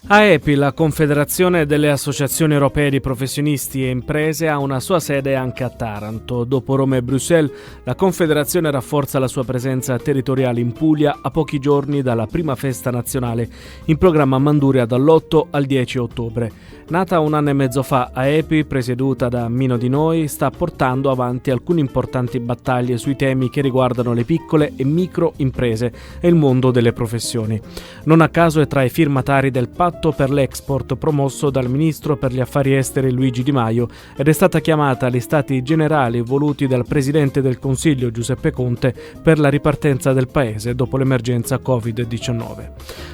AEPI, la Confederazione delle Associazioni Europee di Professionisti e Imprese, ha una sua sede anche a Taranto. Dopo Roma e Bruxelles, la Confederazione rafforza la sua presenza territoriale in Puglia a pochi giorni dalla prima festa nazionale, in programma a Manduria dall'8 al 10 ottobre. Nata un anno e mezzo fa, AEPI, presieduta da Mino Di Noi, sta portando avanti alcune importanti battaglie sui temi che riguardano le piccole e micro imprese e il mondo delle professioni. Non a caso è tra i firmatari del Patto per l'export promosso dal Ministro per gli Affari Esteri Luigi Di Maio ed è stata chiamata agli Stati Generali voluti dal Presidente del Consiglio Giuseppe Conte per la ripartenza del Paese dopo l'emergenza Covid-19.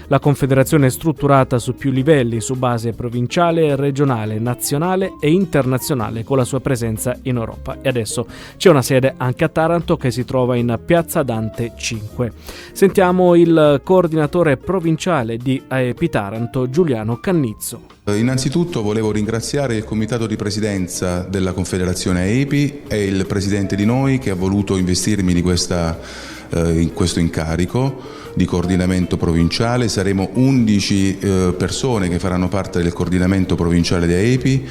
La Confederazione è strutturata su più livelli, su base provinciale, regionale, nazionale e internazionale, con la sua presenza in Europa. E adesso c'è una sede anche a Taranto che si trova in Piazza Dante 5. Sentiamo il coordinatore provinciale di AEPI Taranto, Giuliano Cannizzo. Innanzitutto volevo ringraziare il comitato di presidenza della Confederazione AEPI e il presidente Di Noi che ha voluto investirmi in questo incarico di coordinamento provinciale. Saremo 11 persone che faranno parte del coordinamento provinciale di AEPI,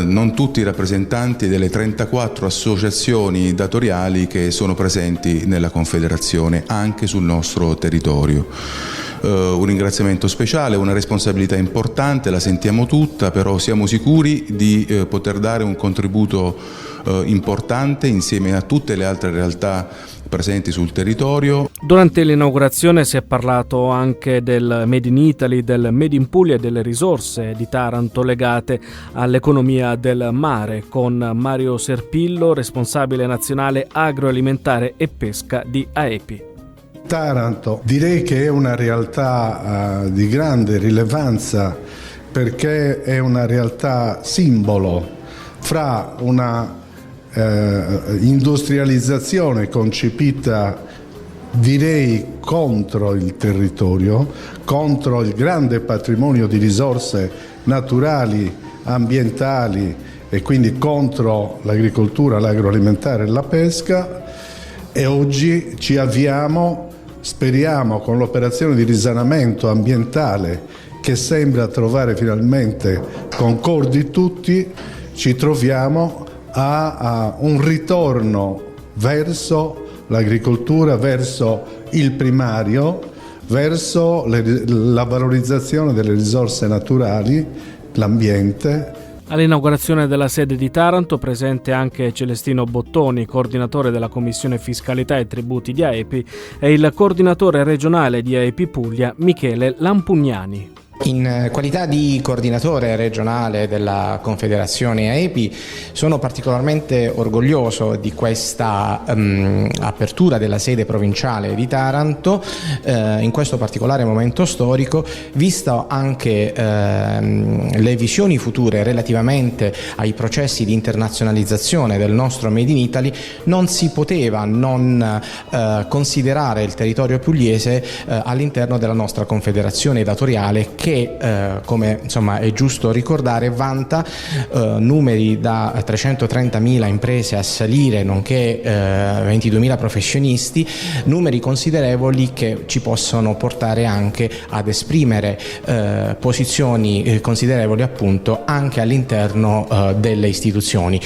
non tutti i rappresentanti delle 34 associazioni datoriali che sono presenti nella Confederazione anche sul nostro territorio. Un ringraziamento speciale, una responsabilità importante, la sentiamo tutta, però siamo sicuri di poter dare un contributo importante insieme a tutte le altre realtà presenti sul territorio. Durante l'inaugurazione si è parlato anche del Made in Italy, del Made in Puglia e delle risorse di Taranto legate all'economia del mare, con Mario Serpillo, responsabile nazionale agroalimentare e pesca di AEPI. Taranto direi che è una realtà di grande rilevanza perché è una realtà simbolo fra una industrializzazione concepita direi contro il territorio, contro il grande patrimonio di risorse naturali, ambientali e quindi contro l'agricoltura, l'agroalimentare e la pesca, e oggi ci avviamo, speriamo, con l'operazione di risanamento ambientale che sembra trovare finalmente concordi tutti, ci troviamo a un ritorno verso l'agricoltura, verso il primario, verso la valorizzazione delle risorse naturali, l'ambiente. All'inaugurazione della sede di Taranto presente anche Celestino Bottoni, coordinatore della Commissione Fiscalità e Tributi di AEPI, e il coordinatore regionale di AEPI Puglia, Michele Lampugnani. In qualità di coordinatore regionale della Confederazione AEPI sono particolarmente orgoglioso di questa apertura della sede provinciale di Taranto in questo particolare momento storico, visto anche le visioni future relativamente ai processi di internazionalizzazione del nostro Made in Italy. Non si poteva non considerare il territorio pugliese all'interno della nostra confederazione datoriale che come è giusto ricordare, vanta numeri da 330.000 imprese a salire, nonché 22.000 professionisti, numeri considerevoli che ci possono portare anche ad esprimere posizioni considerevoli appunto anche all'interno delle istituzioni.